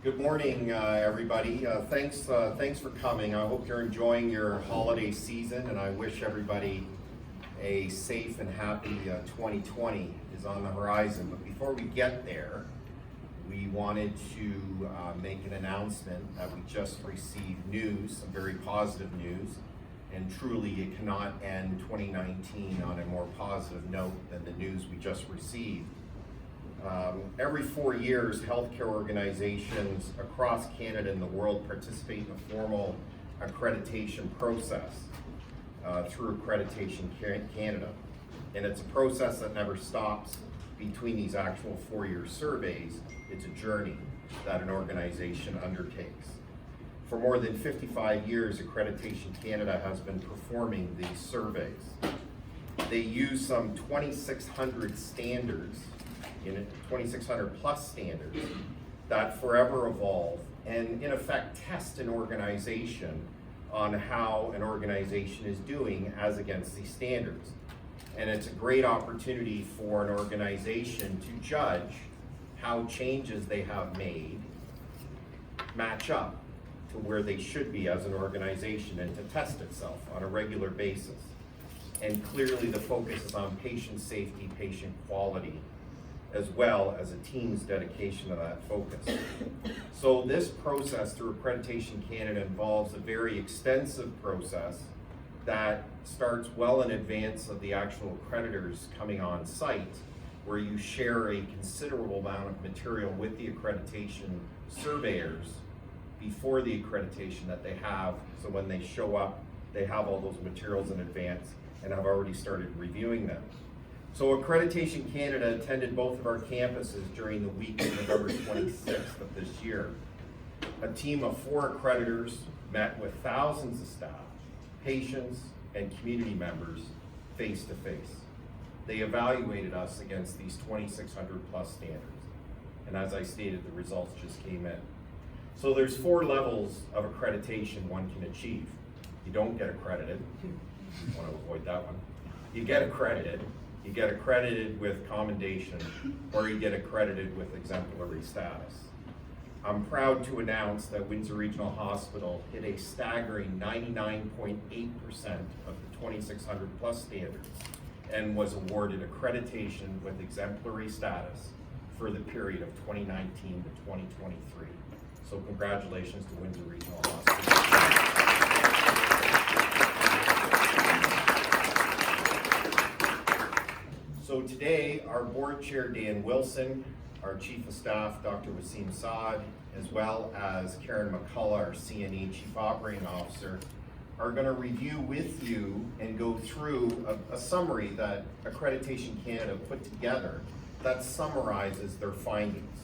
Good morning, everybody. Thanks for coming. I hope you're enjoying your holiday season, and I wish everybody a safe and happy 2020 is on the horizon. But before we get there, we wanted to make an announcement that we just received news, some very positive news, and truly it cannot end 2019 on a more positive note than the news we just received. Every 4 years, healthcare organizations across Canada and the world participate in a formal accreditation process through Accreditation Canada. And it's a process that never stops between these actual 4-year surveys. It's a journey that an organization undertakes. For more than 55 years, Accreditation Canada has been performing these surveys. They use some 2,600 standards, 2,600 plus standards that forever evolve and in effect test an organization on how an organization is doing as against these standards. And it's a great opportunity for an organization to judge how changes they have made match up to where they should be as an organization and to test itself on a regular basis. And clearly the focus is on patient safety, patient quality, as well as a team's dedication to that focus. So this process through Accreditation Canada involves a very extensive process that starts well in advance of the actual accreditors coming on site, where you share a considerable amount of material with the accreditation surveyors before the accreditation that they have, so when they show up, they have all those materials in advance and have already started reviewing them. So Accreditation Canada attended both of our campuses during the week of November 26th of this year. A team of 4 accreditors met with thousands of staff, patients, and community members face to face. They evaluated us against these 2,600 plus standards. And as I stated, the results just came in. So there's 4 levels of accreditation one can achieve. You don't get accredited. You want to avoid that one. You get accredited. You get accredited with commendation, or you get accredited with exemplary status. I'm proud to announce that Windsor Regional Hospital hit a staggering 99.8% of the 2,600 plus standards and was awarded accreditation with exemplary status for the period of 2019 to 2023. So congratulations to Windsor Regional Hospital. So today, our board chair, Dan Wilson, our chief of staff, Dr. Wasim Saad, as well as Karen McCullough, our CNE Chief Operating Officer, are going to review with you and go through a summary that Accreditation Canada put together that summarizes their findings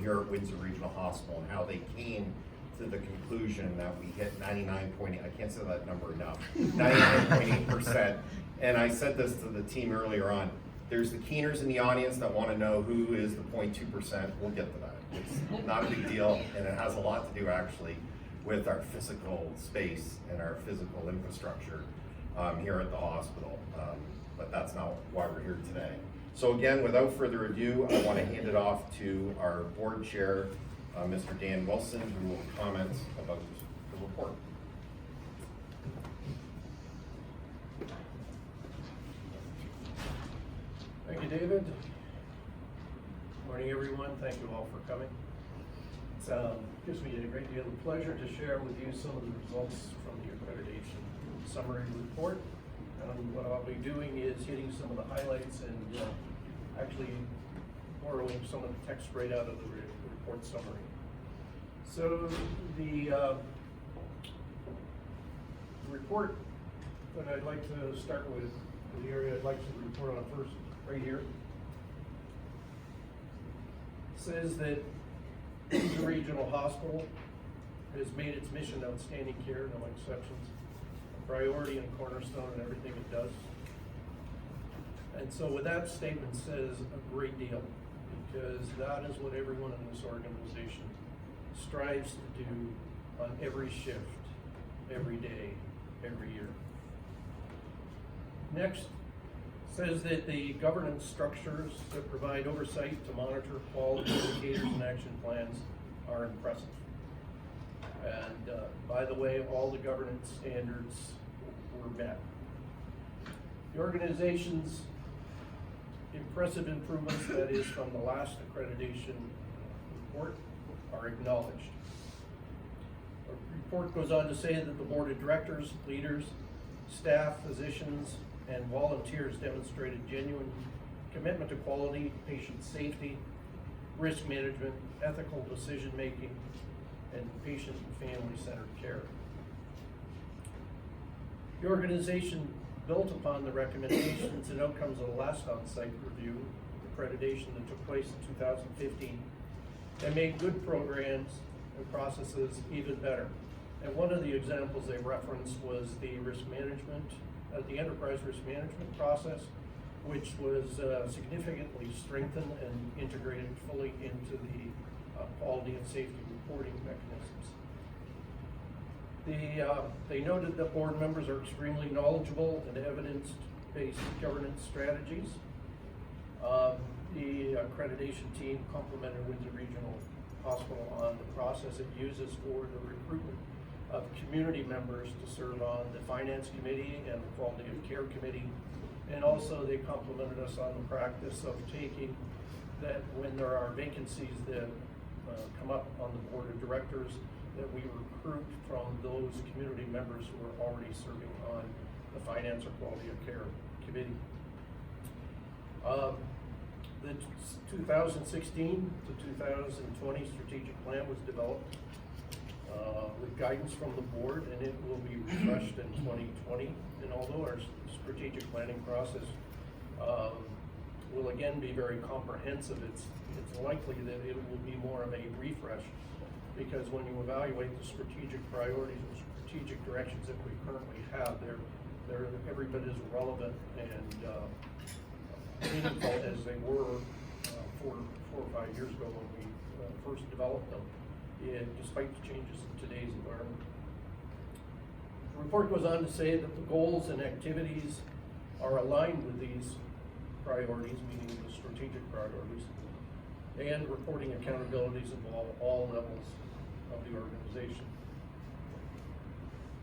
here at Windsor Regional Hospital and how they came to the conclusion that we hit 99.8, I can't say that number enough, 99.8%. And I said this to the team earlier on. There's the keeners in the audience that want to know who is the 0.2%. We'll get to that. It's not a big deal, and it has a lot to do actually with our physical space and our physical infrastructure here at the hospital. But that's not why we're here today. So again, without further ado, I want to hand it off to our board chair, Mr. Dan Wilson, who will comment about the report. Thank you, David. Morning, everyone. Thank you all for coming. It gives me a great deal of pleasure to share with you some of the results from the accreditation summary report. What I'll be doing is hitting some of the highlights and actually borrowing some of the text right out of the report summary. So the report that I'd like to start with, the area I'd like to report on first, right here, says that the regional hospital has made its mission outstanding care, no exceptions, a priority and cornerstone in everything it does. And so what that statement says a great deal, because that is what everyone in this organization strives to do on every shift, every day, every year. Next, says that the governance structures that provide oversight to monitor quality indicators and action plans are impressive. And by the way, all the governance standards were met. The organization's impressive improvements, that is from the last accreditation report, are acknowledged. The report goes on to say that the board of directors, leaders, staff, physicians, and volunteers demonstrated genuine commitment to quality, patient safety, risk management, ethical decision-making, and patient and family-centered care. The organization built upon the recommendations and outcomes of the last on-site review accreditation that took place in 2015 and made good programs and processes even better. And one of the examples they referenced was the risk management, the enterprise risk management process, which was significantly strengthened and integrated fully into the quality and safety reporting mechanisms. They noted that board members are extremely knowledgeable in evidence-based governance strategies. The accreditation team complimented Windsor Regional Hospital on the process it uses for the recruitment of community members to serve on the finance committee and the quality of care committee. And also they complimented us on the practice of taking that when there are vacancies that come up on the board of directors, that we recruit from those community members who are already serving on the finance or quality of care committee. The 2016 to 2020 strategic plan was developed with guidance from the board, and it will be refreshed in 2020. And although our strategic planning process will again be very comprehensive, it's likely that it will be more of a refresh, because when you evaluate the strategic priorities and strategic directions that we currently have, they're every bit as relevant and meaningful as they were 4 or 5 years ago when we first developed them, despite the changes in today's environment. The report goes on to say that the goals and activities are aligned with these priorities, meaning the strategic priorities, and reporting accountabilities involve all levels of the organization.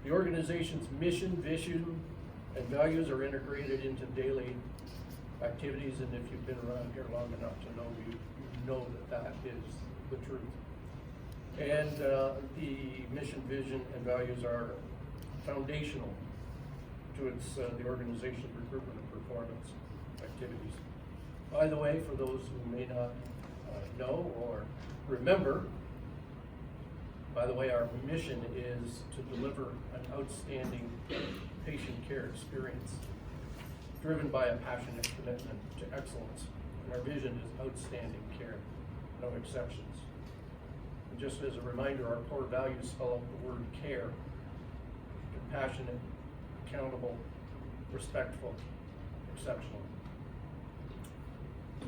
The organization's mission, vision, and values are integrated into daily activities, and if you've been around here long enough to know, you know that is the truth. And the mission, vision, and values are foundational to the organization's recruitment and performance activities. By the way, for those who may not know or remember, by the way, our mission is to deliver an outstanding patient care experience driven by a passionate commitment to excellence. And our vision is outstanding care, no exceptions. And just as a reminder, our core values spell out the word care: compassionate, accountable, respectful, exceptional.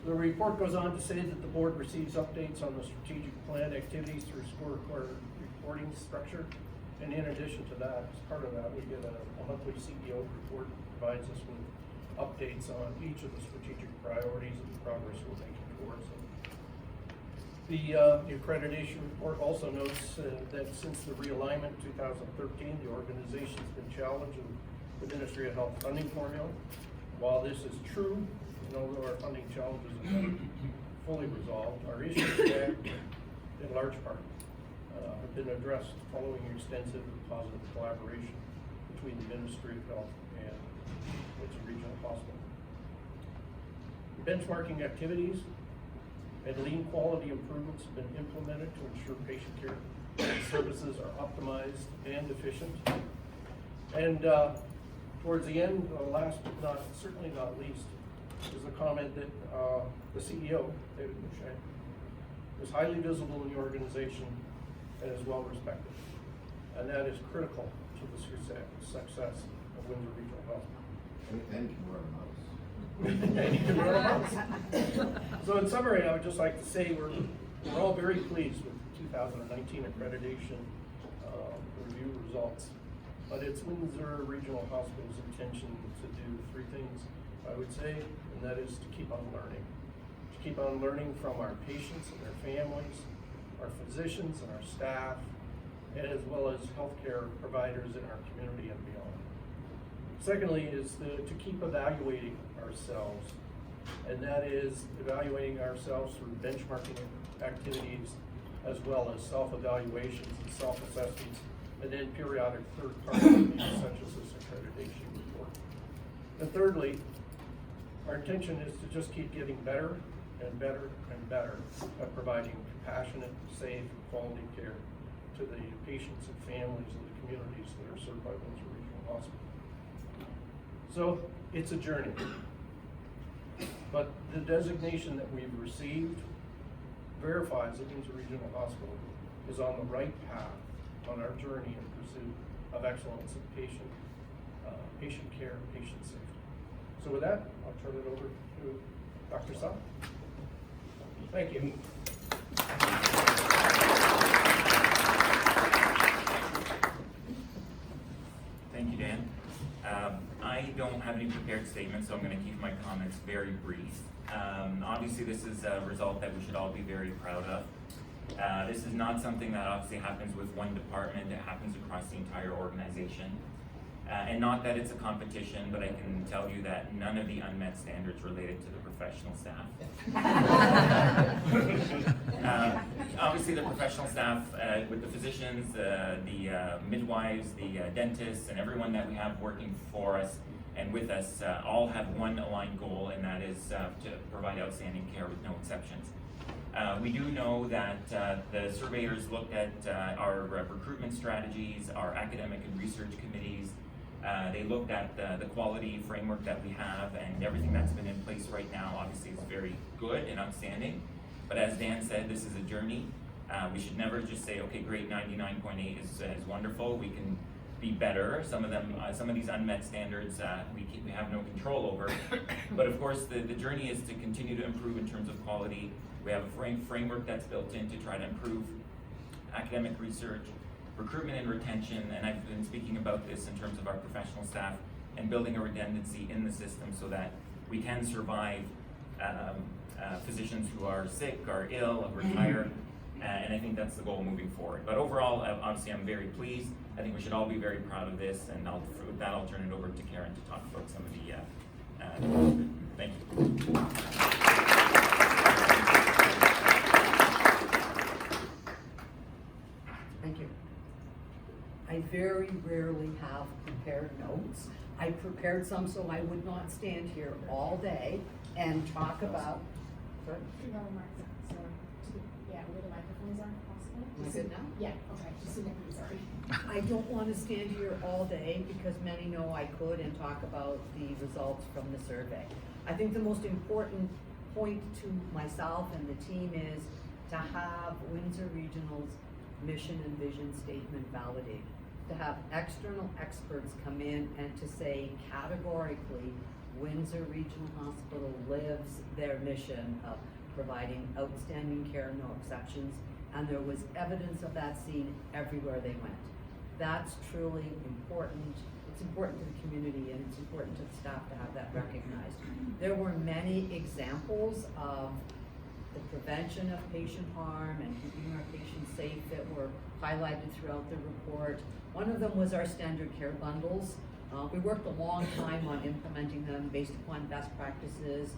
The report goes on to say that the board receives updates on the strategic plan activities through scorecard reporting structure. And in addition to that, as part of that, we get a monthly CEO report that provides us with updates on each of the strategic priorities and the progress we're making towards them. The accreditation report also notes that since the realignment in 2013, the organization's been challenged with the Ministry of Health funding formula. While this is true, and although our funding challenges have been fully resolved, our issues there, in large part, have been addressed following extensive and positive collaboration between the Ministry of Health and Windsor Regional Hospital. Benchmarking activities and lean quality improvements have been implemented to ensure patient care services are optimized and efficient. And towards the end, last but certainly not least, is a comment that the CEO, David Boucher, is highly visible in the organization and is well respected. And that is critical to the success of Windsor Regional Hospital. And can wear a mouse. And you can wear a mouse. So in summary, I would just like to say we're all very pleased with the 2019 accreditation review results. But it's Windsor Regional Hospital's intention to do 3 things, I would say, and that is to keep on learning. To keep on learning from our patients and their families, our physicians and our staff, and as well as healthcare providers in our community and beyond. Secondly is to keep evaluating ourselves, and that is evaluating ourselves through benchmarking activities as well as self-evaluations and self-assessments, and then periodic third-party reviews such as this accreditation report. And thirdly, our intention is to just keep getting better and better and better at providing compassionate, safe, quality care to the patients and families of the communities that are served by Windsor Regional Hospital. So it's a journey, but the designation that we've received verifies that Windsor Regional Hospital is on the right path on our journey in pursuit of excellence in patient care, patient safety. So with that, I'll turn it over to Dr. Saab. Thank you. Thank you, Dan. I don't have any prepared statements, so I'm going to keep my comments very brief. Obviously, this is a result that we should all be very proud of. This is not something that obviously happens with one department, it happens across the entire organization. And not that it's a competition, but I can tell you that none of the unmet standards related to the professional staff. Obviously the professional staff with the physicians, the midwives, the dentists, and everyone that we have working for us and with us all have one aligned goal, and that is to provide outstanding care with no exceptions. We do know that the surveyors looked at our recruitment strategies, our academic and research committees. They looked at the quality framework that we have, and everything that's been in place right now obviously is very good and outstanding. But as Dan said, this is a journey. We should never just say, okay, great, 99.8 is wonderful. We can be better. Some of these unmet standards we have no control over. But of course, the journey is to continue to improve in terms of quality. We have a framework that's built in to try to improve academic research, recruitment and retention, and I've been speaking about this in terms of our professional staff and building a redundancy in the system so that we can survive physicians who are sick, are ill, retire, and I think that's the goal moving forward. But overall, obviously I'm very pleased. I think we should all be very proud of this, and with that I'll turn it over to Karen to talk about some of the thank you. Thank you. I very rarely have prepared notes. I prepared some so I would not stand here all day and talk about. Sorry? Yeah, where the microphones are possible. Am I good now? Yeah, okay, just so that I'm sorry. I don't want to stand here all day because many know I could and talk about the results from the survey. I think the most important point to myself and the team is to have Windsor Regional's mission and vision statement validated. To have external experts come in and to say categorically, Windsor Regional Hospital lives their mission of providing outstanding care, no exceptions, and there was evidence of that seen everywhere they went. That's truly important. It's important to the community, and it's important to the staff to have that recognized. There were many examples of the prevention of patient harm and keeping our patients safe that were highlighted throughout the report. One of them was our standard care bundles. We worked a long time on implementing them based upon best practices.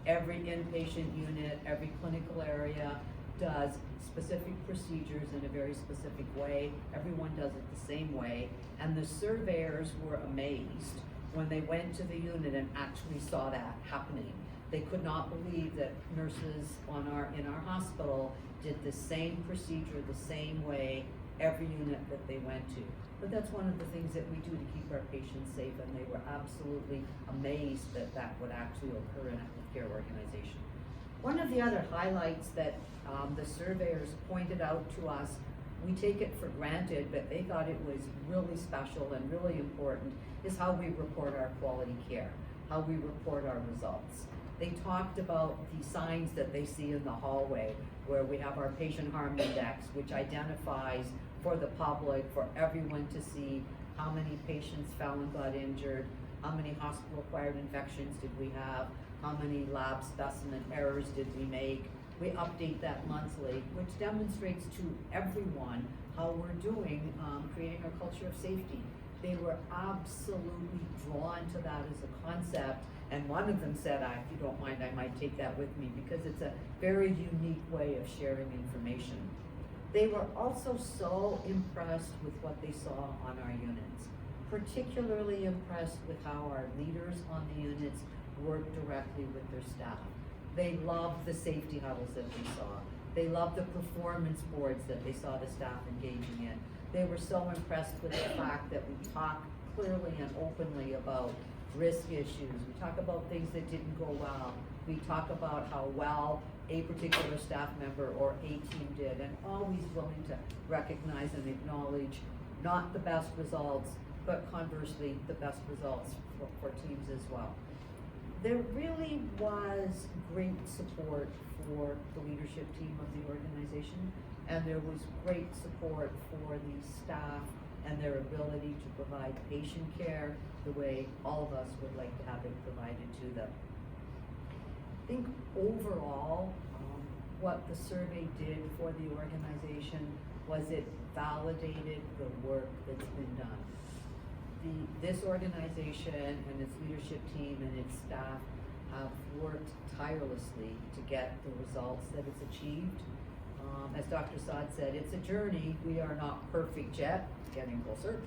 Every inpatient unit, every clinical area does specific procedures in a very specific way. Everyone does it the same way. And the surveyors were amazed when they went to the unit and actually saw that happening. They could not believe that nurses in our hospital did the same procedure the same way every unit that they went to. But that's one of the things that we do to keep our patients safe, and they were absolutely amazed that that would actually occur in a healthcare organization. One of the other highlights that the surveyors pointed out to us, we take it for granted, but they thought it was really special and really important, is how we report our quality care, how we report our results. They talked about the signs that they see in the hallway, where we have our patient harm index, which identifies for the public, for everyone to see how many patients fell and got injured, how many hospital-acquired infections did we have, how many lab specimen errors did we make. We update that monthly, which demonstrates to everyone how we're doing, creating a culture of safety. They were absolutely drawn to that as a concept, and one of them said, if you don't mind, I might take that with me, because it's a very unique way of sharing information. They were also so impressed with what they saw on our units, particularly impressed with how our leaders on the units work directly with their staff. They loved the safety huddles that they saw. They loved the performance boards that they saw the staff engaging in. They were so impressed with the fact that we talk clearly and openly about risk issues. We talk about things that didn't go well. We talk about how well a particular staff member or a team did, and always willing to recognize and acknowledge not the best results, but conversely, the best results for teams as well. There really was great support for the leadership team of the organization, and there was great support for the staff and their ability to provide patient care the way all of us would like to have it provided to them. I think overall, what the survey did for the organization was it validated the work that's been done. This organization and its leadership team and its staff have worked tirelessly to get the results that it's achieved. As Dr. Saad said, it's a journey. We are not perfect yet, getting closer.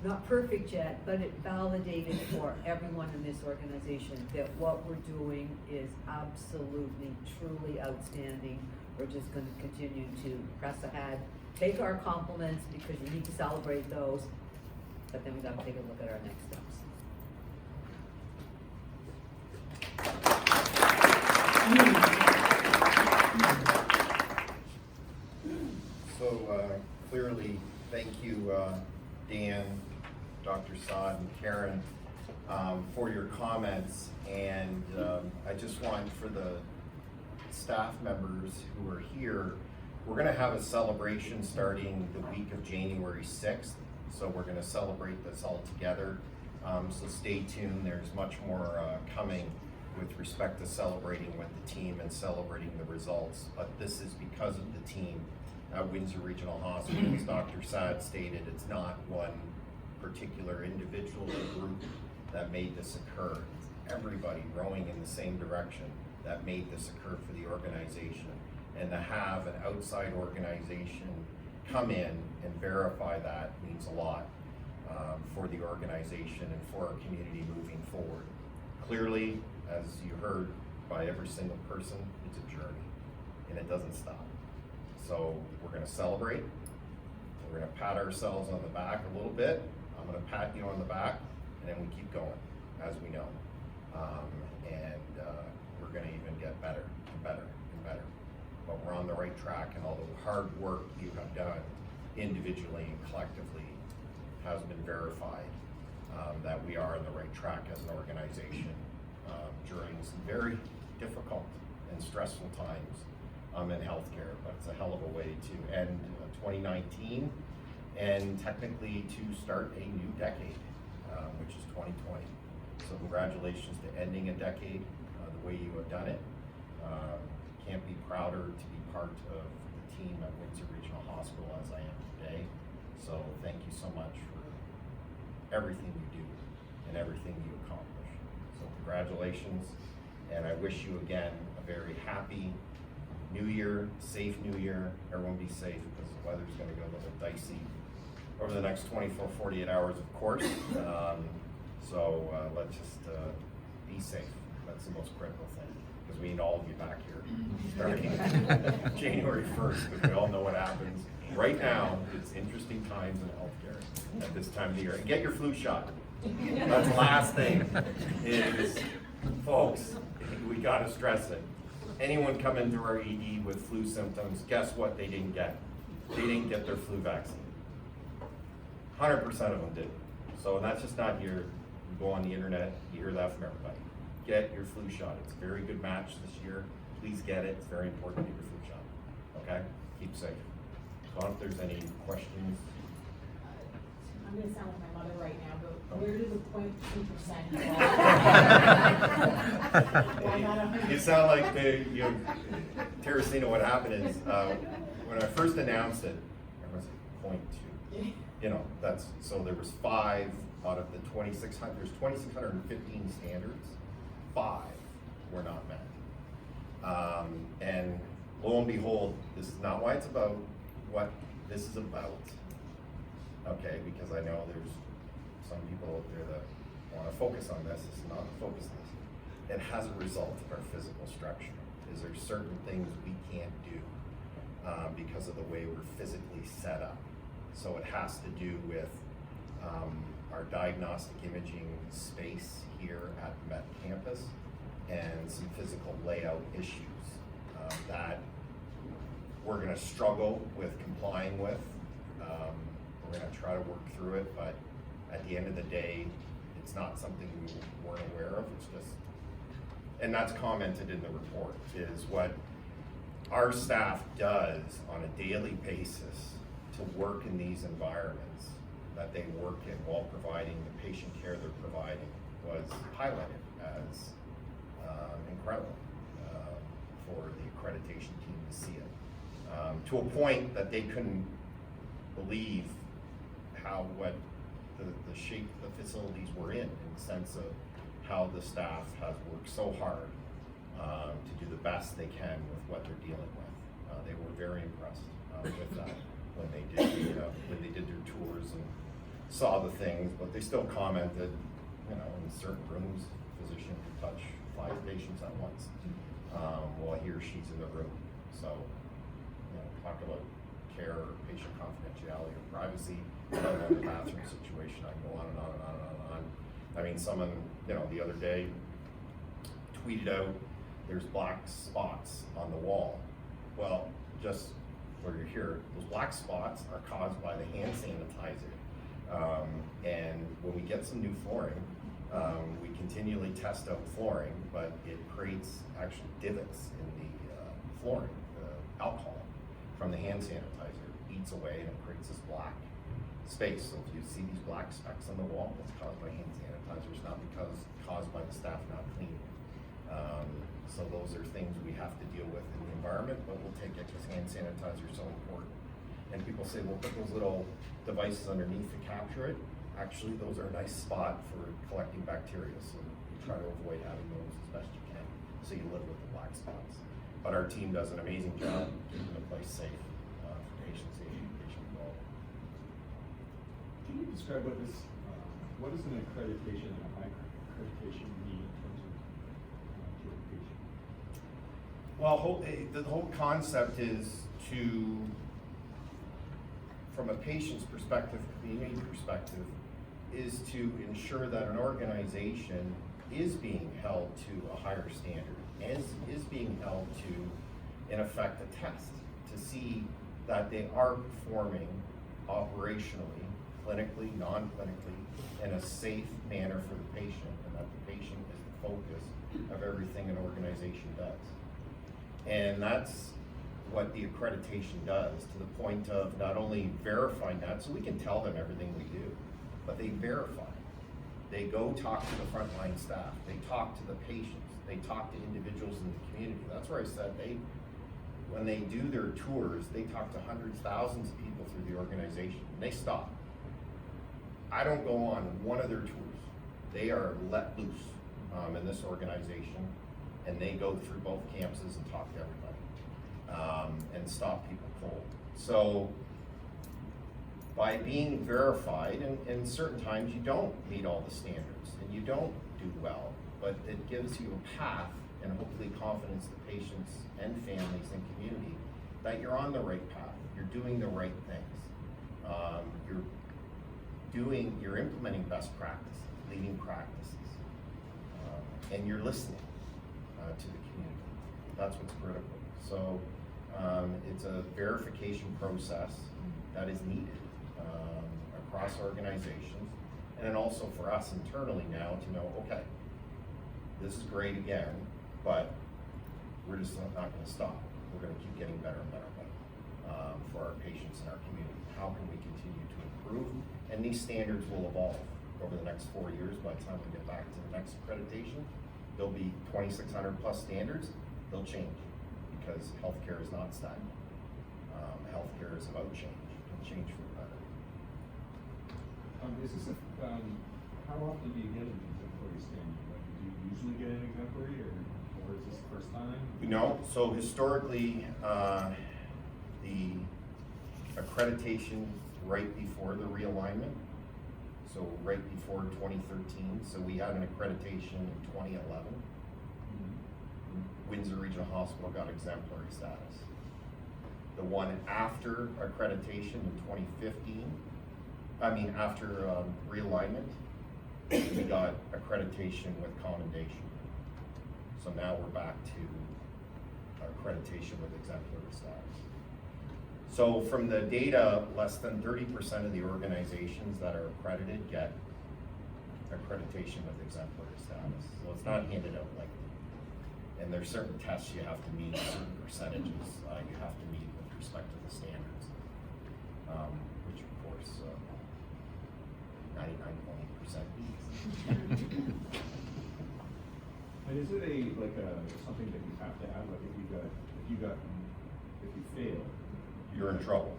Not perfect yet, but it validated for everyone in this organization that what we're doing is absolutely, truly outstanding. We're just going to continue to press ahead, take our compliments because we need to celebrate those, but then we got to take a look at our next steps. So clearly, thank you, Dan, Dr. Saad, and Karen, for your comments. And I just want, for the staff members who are here, we're going to have a celebration starting the week of January 6th. So we're going to celebrate this all together. So stay tuned. There's much more coming with respect to celebrating with the team and celebrating the results. But this is because of the team at Windsor Regional Hospital. As Dr. Saad stated, it's not one particular individual or group that made this occur. It's everybody rowing in the same direction that made this occur for the organization. And to have an outside organization come in and verify that means a lot for the organization and for our community moving forward. Clearly, as you heard by every single person, it's a journey and it doesn't stop. So we're going to celebrate. We're going to pat ourselves on the back a little bit. I'm going to pat you on the back, and then we keep going, as we know. We're going to even get better and better and better. But we're on the right track, and all the hard work you have done individually and collectively has been verified that we are on the right track as an organization during some very difficult and stressful times in healthcare. But it's a hell of a way to end 2019 and technically to start a new decade, which is 2020. So congratulations to ending a decade the way you have done it. Can't be prouder to be part of the team at Windsor Regional Hospital as I am today. So thank you so much for everything you do and everything you accomplish. So congratulations, and I wish you again a very happy New Year, safe New Year. Everyone be safe because the weather's going to go a little dicey over the next 24, 48 hours, of course. So let's just be safe. That's the most critical thing, because we need all of you back here starting January 1st, because we all know what happens. Right now, it's interesting times in healthcare at this time of the year. And get your flu shot. That's the last thing is, folks, we got to stress it. Anyone come into our ED with flu symptoms, guess what they didn't get? They didn't get their flu vaccine. 100% of them did. So that's just not here. You go on the internet, you hear that from everybody. Get your flu shot. It's a very good match this year. Please get it. It's very important to get your flu shot. Okay? Keep safe. So if there's any questions. I'm gonna sound like my mother right now, but where did the 0.2% go? Why not 100%? You sound like Teresina, what happened is, when I first announced it, there was 0.2. You know, so there was 5 out of the 2,600, there's 2,615 standards, 5 were not met. And lo and behold, this is not why it's about, what this is about. Okay, because I know there's some people out there that wanna focus on this, it's not the focus on this. It has a result of our physical structure. Is there certain things we can't do because of the way we're physically set up? So it has to do with our diagnostic imaging space here at Met Campus and some physical layout issues that we're gonna struggle with complying with. We're gonna try to work through it, but at the end of the day, it's not something we weren't aware of, it's just, and that's commented in the report, is what our staff does on a daily basis to work in these environments that they work in while providing the patient care they're providing was highlighted as incredible for the accreditation team to see it. To a point that they couldn't believe what the shape the facilities were in the sense of how the staff has worked so hard to do the best they can with what they're dealing with. They were very impressed with that when they did their tours and saw the things, but they still commented, you know, in certain rooms, a physician can touch 5 patients at once while he or she's in the room. So, you know, talk about care, or patient confidentiality, or privacy, let alone the bathroom situation. I can go on and on and on and on. I mean, someone, you know, the other day tweeted out, there's black spots on the wall. Well, just where you're here, those black spots are caused by the hand sanitizer. And when we get some new flooring, we continually test out flooring, but it creates actually divots in the flooring. The alcohol from the hand sanitizer eats away and it creates this black space. So if you see these black specks on the wall, it's caused by hand sanitizer. It's not caused by the staff not cleaning. So those are things we have to deal with in the environment, but we'll take it because hand sanitizer is so important. And people say, well, put those little devices underneath to capture it. Actually, those are a nice spot for collecting bacteria, so you try to avoid having those as best you can, so you live with the black spots. But our team does an amazing job keeping the place safe for patient safety and patient involvement. Can you describe what is an accreditation and a high accreditation mean in terms of certification? Well, the whole concept is to, from a patient's perspective, community perspective, is to ensure that an organization is being held to a higher standard, is being held to, in effect, a test to see that they are performing operationally, clinically, non-clinically, in a safe manner for the patient, and that the patient is the focus of everything an organization does. And that's what the accreditation does, to the point of not only verifying that, so we can tell them everything we do, but they verify. They go talk to the frontline staff, they talk to the patients, they talk to individuals in the community. That's where I said when they do their tours, they talk to hundreds, thousands of people through the organization, and they stop. I don't go on one of their tours. They are let loose in this organization, and they go through both campuses and talk to everybody and stop people cold. So by being verified, and certain times you don't meet all the standards and you don't do well, but it gives you a path and hopefully confidence to patients and families and community that you're on the right path, you're doing the right things, you're implementing best practices, leading practices, and you're listening to the community. That's what's critical. So it's a verification process that is needed across organizations, and then also for us internally now to know, okay, this is great again, but we're just not going to stop. We're going to keep getting better and better and better for our patients and our community. How can we continue to improve? And these standards will evolve over the next 4 years. By the time we get back to the next accreditation, there'll be 2,600 plus standards. They'll change because healthcare is not stagnant. Healthcare is about change, and change for the better. Is this how often do you get an exemplary standing? Like, do you usually get an exemplary, or is this the first time? No, so historically, the accreditation right before the realignment, so right before 2013, so we had an accreditation in 2011. Windsor Regional Hospital got exemplary status. The one after accreditation in 2015, after realignment, we got accreditation with commendation. So now we're back to accreditation with exemplary status. So from the data, less than 30% of the organizations that are accredited get accreditation with exemplary status. So it's not handed out like, and there's certain tests you have to meet, certain percentages you have to meet with respect to the standards, which of course 99.8% meets. And is it something that you have to have? Like if you fail, You're in trouble.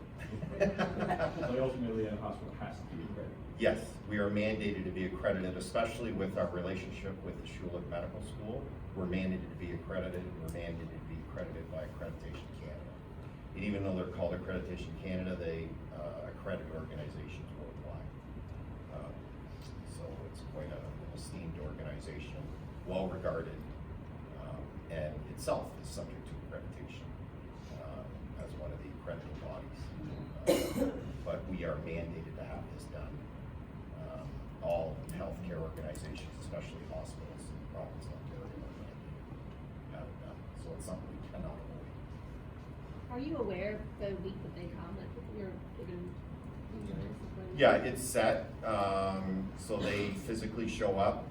Like ultimately, a hospital has to be accredited. Yes, we are mandated to be accredited, especially with our relationship with the Schulich Medical School. We're mandated to be accredited, we're mandated to be accredited by Accreditation Canada. And even though they're called Accreditation Canada, they accredit organizations worldwide. So it's quite an esteemed organization, well regarded, and itself is subject to accreditation as one of the accrediting bodies. But we are mandated to have this done. All healthcare organizations, especially hospitals in the province of Ontario, are mandated to have it done. So it's something we cannot avoid. Are you aware the week that they come, like you're given notice of when? Yeah, it's set, so they physically show up,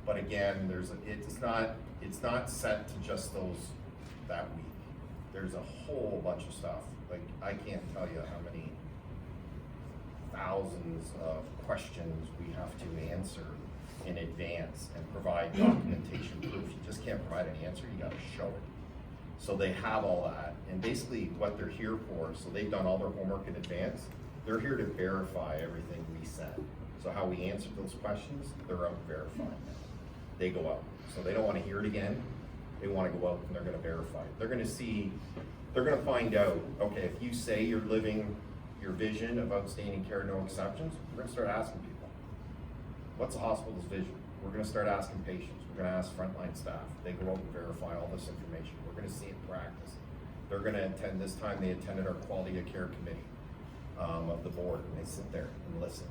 but again, it's not set to just that week. There's a whole bunch of stuff, like, I can't tell you how many thousands of questions we have to answer in advance and provide documentation proof. You just can't provide an answer, you gotta show it. So they have all that, and basically what they're here for, so they've done all their homework in advance, they're here to verify everything we said. So how we answered those questions, they're out verifying it. They go out, so they don't wanna hear it again, they wanna go out and they're gonna verify it. They're gonna find out, okay, if you say you're living your vision of outstanding care, no exceptions, we're gonna start asking people, what's the hospital's vision? We're gonna start asking patients, we're gonna ask frontline staff, they go out and verify all this information, we're gonna see it in practice. They're gonna attend, this time they attended our quality of care committee of the board, and they sit there and listen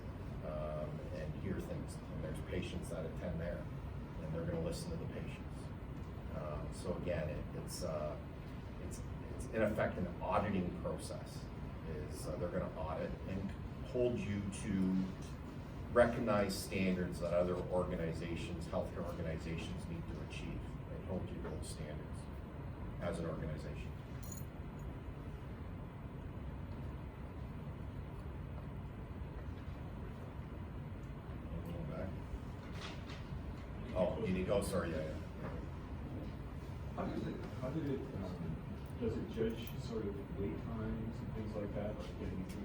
and hear things, and there's patients that attend there, and they're gonna listen to the patients. So again, it's in effect an auditing process. They're gonna audit and hold you to recognize standards that other organizations, healthcare organizations need to achieve. They hold you to those standards as an organization. Anything back? Oh, you need, oh, sorry, yeah. Does it judge sort of wait times and things like that, like getting to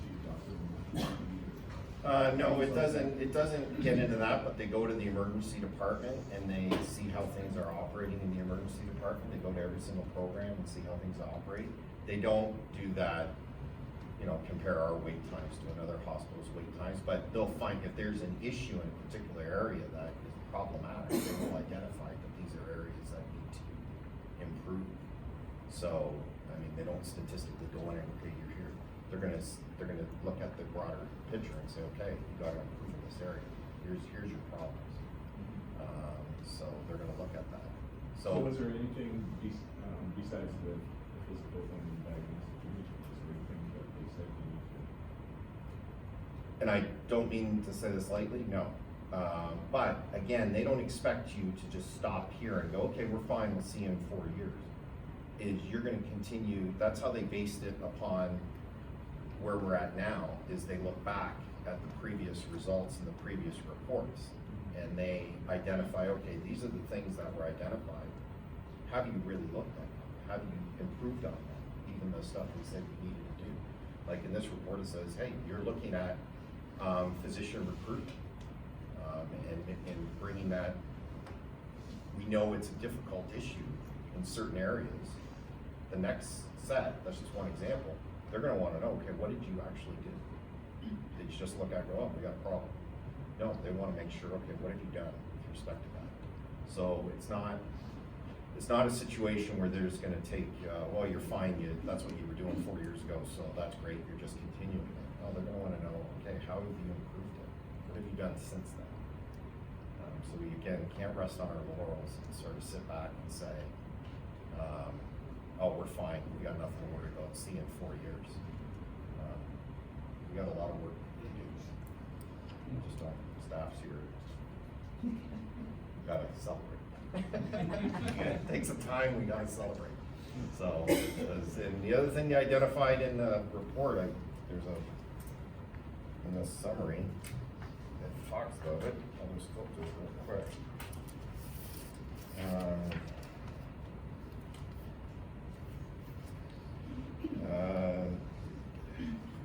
see a doctor? No, it doesn't get into that, but they go to the emergency department and they see how things are operating in the emergency department. They go to every single program and see how things operate. They don't do that, compare our wait times to another hospital's wait times, but they'll find if there's an issue in a particular area that is problematic, they will identify that these are areas that need to improve. So, they don't statistically go in and, okay, you're here. They're gonna look at the broader picture and say, okay, you gotta improve in this area. Here's your problems. So they're gonna look at that. So was there anything besides the physical thing and diagnostic imaging? Was there anything that they said you need to? And I don't mean to say this lightly, no. But again, they don't expect you to just stop here and go, okay, we're fine, we'll see you in 4 years. You're gonna continue, that's how they based it upon where we're at now, is they look back at the previous results and the previous reports, and they identify, okay, these are the things that were identified. have you really looked at them? Have you improved on them? Even the stuff we said you needed to do. Like in this report, it says, hey, you're looking at physician recruitment and bringing that. We know it's a difficult issue in certain areas. The next set, that's just one example, they're gonna wanna know, okay, what did you actually do? Did you just look at, go, oh, we got a problem? No, they wanna make sure, okay, what have you done with respect to that? So it's not a situation where they're just gonna take, well, you're fine, that's what you were doing 4 years ago, so that's great, you're just continuing it. No, they're gonna wanna know, okay, how have you improved it? What have you done since then? So we, again, can't rest on our laurels and sort of sit back and say, oh, we're fine, we got nothing to worry about, see you in 4 years. We got a lot of work to do. Just don't, staff's here. We gotta celebrate. Take some time, we gotta celebrate. So, and the other thing they identified in the report, there's in the summary, that talks about it, I'll just go through it real quick.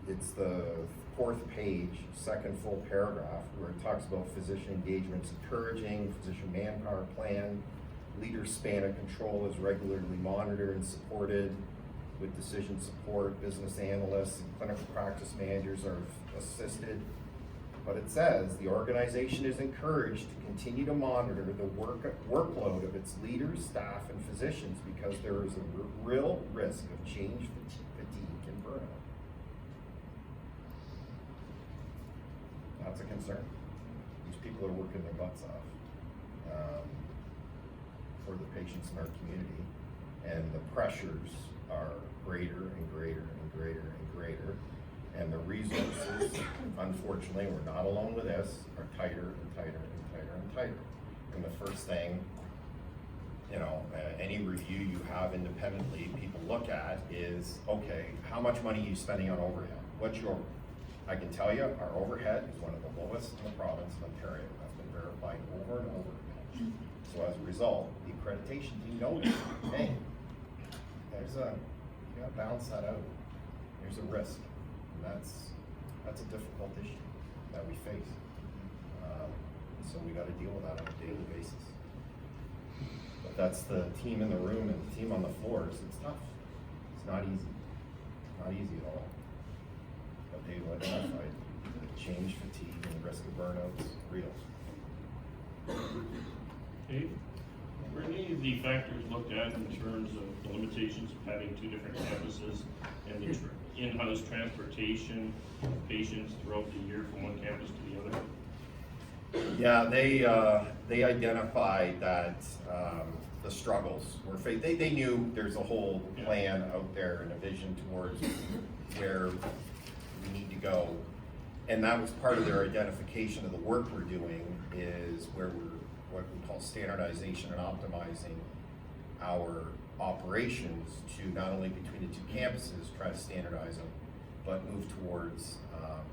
It's the 4th page, 2nd full paragraph, where it talks about physician engagement's encouraging, physician manpower plan, leader span of control is regularly monitored and supported with decision support, business analysts and clinical practice managers are assisted. But it says the organization is encouraged to continue to monitor the workload of its leaders, staff, and physicians because there is a real risk of change fatigue and burnout. That's a concern. These people are working their butts off for the patients in our community, and the pressures are greater and greater and greater and greater. And the resources, unfortunately, we're not alone with this, are tighter and tighter and tighter and tighter. And the first thing, any review you have independently, people look at is, okay, how much money are you spending on overhead? What's your, I can tell you, our overhead is one of the lowest in the province of Ontario. That's been verified over and over again. So as a result, the accreditation team noted, hey, you gotta balance that out. There's a risk. And that's a difficult issue that we face. So we got to deal with that on a daily basis. But that's the team in the room and the team on the floors. It's tough. It's not easy. Not easy at all. But they've identified the change fatigue and the risk of burnouts real. Okay. Were any of the factors looked at in terms of the limitations of having 2 different campuses and the in-house transportation of patients throughout the year from one campus to the other? Yeah, they identified that the struggles were faced. They knew there's a whole plan out there and a vision towards where we need to go. And that was part of their identification of the work we're doing is where we're what we call standardization and optimizing our operations to not only between the 2 campuses, try to standardize them, but move towards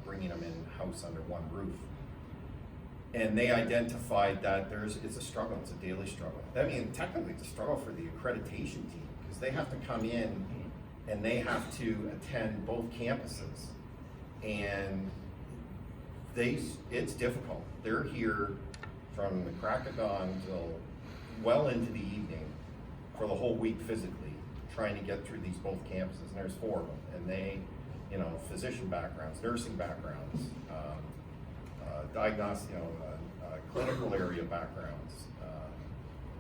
bringing them in-house under one roof. And they identified that it's a struggle, it's a daily struggle. I mean, technically it's a struggle for the accreditation team because they have to come in and they have to attend both campuses. And it's difficult. They're here from the crack of dawn till well into the evening for the whole week physically, trying to get through these both campuses, and there's 4 of them, and they, physician backgrounds, nursing backgrounds, diagnostic, clinical area backgrounds,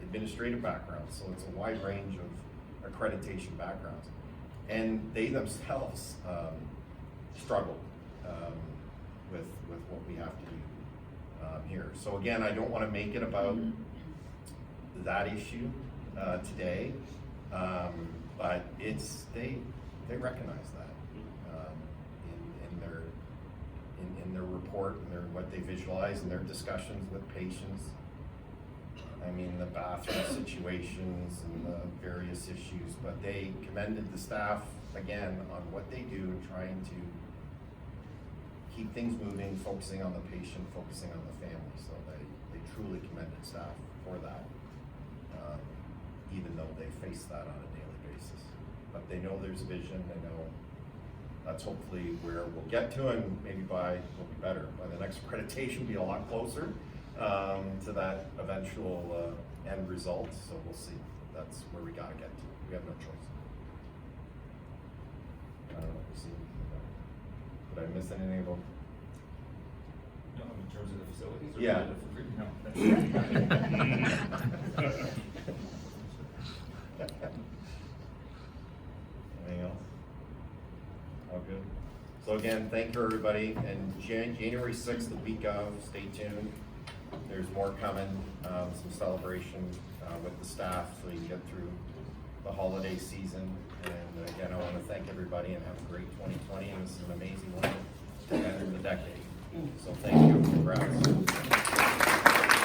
administrative backgrounds, so it's a wide range of accreditation backgrounds. And they themselves struggle with what we have to do here. So again, I don't want to make it about that issue today, but they recognize that in their report and what they visualize in their discussions with patients. I mean, the bathroom situations and the various issues, but they commended the staff again on what they do in trying to keep things moving, focusing on the patient, focusing on the family. So they truly commended staff for that. even though they face that on a daily basis. But they know there's vision, they know that's hopefully where we'll get to, and maybe we'll be better. By the next accreditation, be a lot closer to that eventual end result, so we'll see. That's where we gotta get to. We have no choice. I don't know, we'll see. Did I miss anything about? No, in terms of the facilities or? Yeah. Anything else? All good? So again, thank you everybody, and January 6th, the week of, stay tuned. There's more coming, some celebration with the staff so you can get through the holiday season. And again, I want to thank everybody and have a great 2020, and this is an amazing one to end the decade. So thank you, congrats.